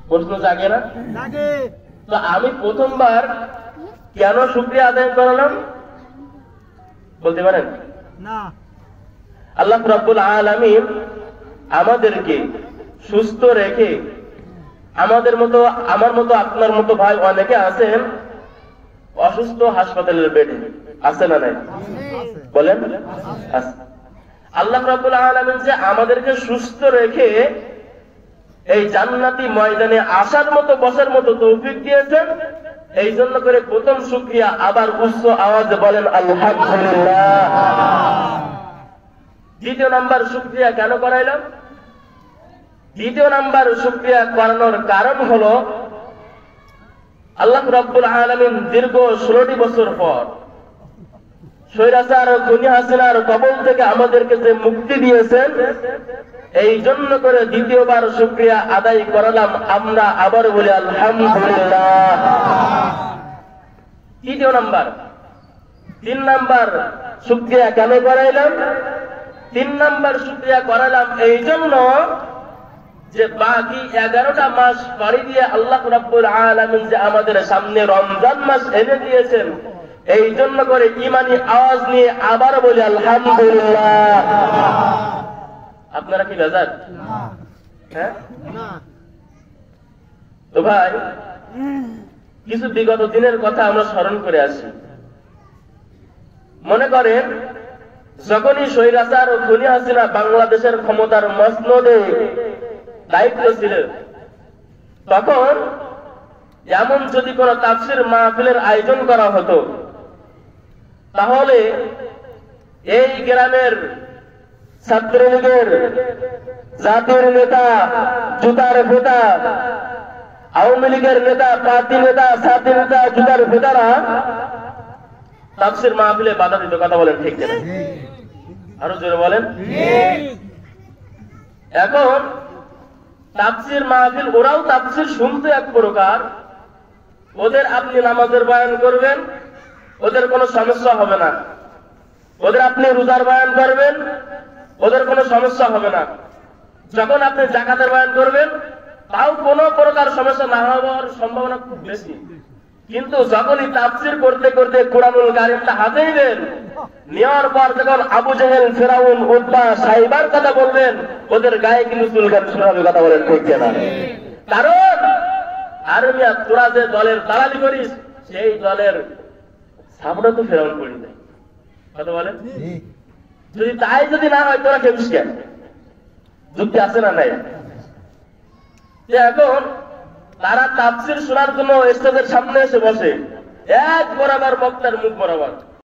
প্রশ্ন জাগে না? তো আমি প্রথমবার কেন শুকরিয়া আদায় করলাম বলতে পারেন? না। আল্লাহ রাব্বুল আলামিন আমাদেরকে সুস্থ রেখে, আমাদের মতো, আমার মতো, আপনার মতো ভাই অনেকে আছেন অসুস্থ, হাসপাতালের বেডে আছে না নাই? বলেন আছে। আল্লাহ রাব্বুল আলামিন যে আমাদেরকে সুস্থ রেখে এই জান্নাতি ময়দানে আসার মতো, বসার মতো তৌফিক দিয়েছেন, এই জন্য করে প্রথম শুকরিয়া। আবার উচ্চ আওয়াজে বলেন আলহামদুলিল্লাহ। দ্বিতীয় নাম্বার শুকরিয়া কেন করাইলাম? দ্বিতীয় নাম্বার শুকরিয়া করানোর কারণ হলো আল্লাহ রাব্বুল আলামিন দীর্ঘ 16টি বছর পর স্বৈরাচার খুনি হাসিনার কবল থেকে আমাদেরকে যে মুক্তি দিয়েছেন, এই জন্য করে দ্বিতীয়বার শুকরিয়া আদায় করালাম। আমরা আবার বলি আলহামদুলিল্লাহ। তৃতীয় নাম্বার, 3 নাম্বার শুকরিয়া কেন করাইলাম? 3 নাম্বার শুকরিয়া করালাম এই জন্য যে বাকি 11টা মাস পাড়ি দিয়ে আল্লাহ রাব্বুল আলামিন যে আমাদের সামনে রমজান মাস এনে দিয়েছেন, এই জন্য করে ঈমানি আওয়াজ নিয়ে আবার বলি আলহামদুলিল্লাহ। আপনারা কি বেজার? হ্যাঁ না। তো ভাই, কিছু বিগত দিনের কথা আমরা স্মরণ করে আসি। মনে করেন যখনই স্বৈরাচার ও খুনি হাসিনা বাংলাদেশের ক্ষমতার মসনদে দায়িত্ব ছিল, তখন এমন যদি কোন তাফসীর মাহফিলের আয়োজন করা হতো, তাহলে এই গ্রামের ছাত্রলীগের জাতীয় নেতা, জুতার ফেতা, আওয়ামী লীগের নেতা, পার্টি নেতা, সাথী নেতা, জুতার ফেতারা তাফসীর মাহফিলে বাধা দিত। কথা বলেন ঠিক কিনা? আরো জোরে বলেন। এখন তাফসীর মাহফিল, ওরাও তাফসীর শুনতে এক প্রকার, ওদের আপনি নামাজের বয়ান করবেন, ওদের কোনো সমস্যা হবে না। ওদের আপনি রোজার বয়ান করবেন, ওদের কোনো সমস্যা হবে না। যখন আপনি যাকাতের বয়ান করবেন, তাও কোনো প্রকার সমস্যা না হওয়ার সম্ভাবনা খুব বেশি। কিন্তু যখনই তাফসীর করতে করতে কুরআনুল কারীমটা হাতে নেবেন, নেওয়ার পর যখন আবু জেহেল, ফেরাউন, উতবা, সাইবার কথা বলবেন, ওদের গায়ে কিন্তু চুলকানি শুরু হবে। কথা বলেন ঠিক কিনা? কারণ আর মিয়া, তোরা যে দলের দালালি করিস, সেই দলের সাপটা তো ফেরাউন করি দেয়। কথা বলেন। যদি তাই যদি না হয়, তোরা খেপিস কেন? যুক্তি আছে না নাই? এখন তারা তাফসীর শোনার জন্য স্টেজের সামনে এসে বসে, এক বরাবর বক্তার মুখ বরাবর।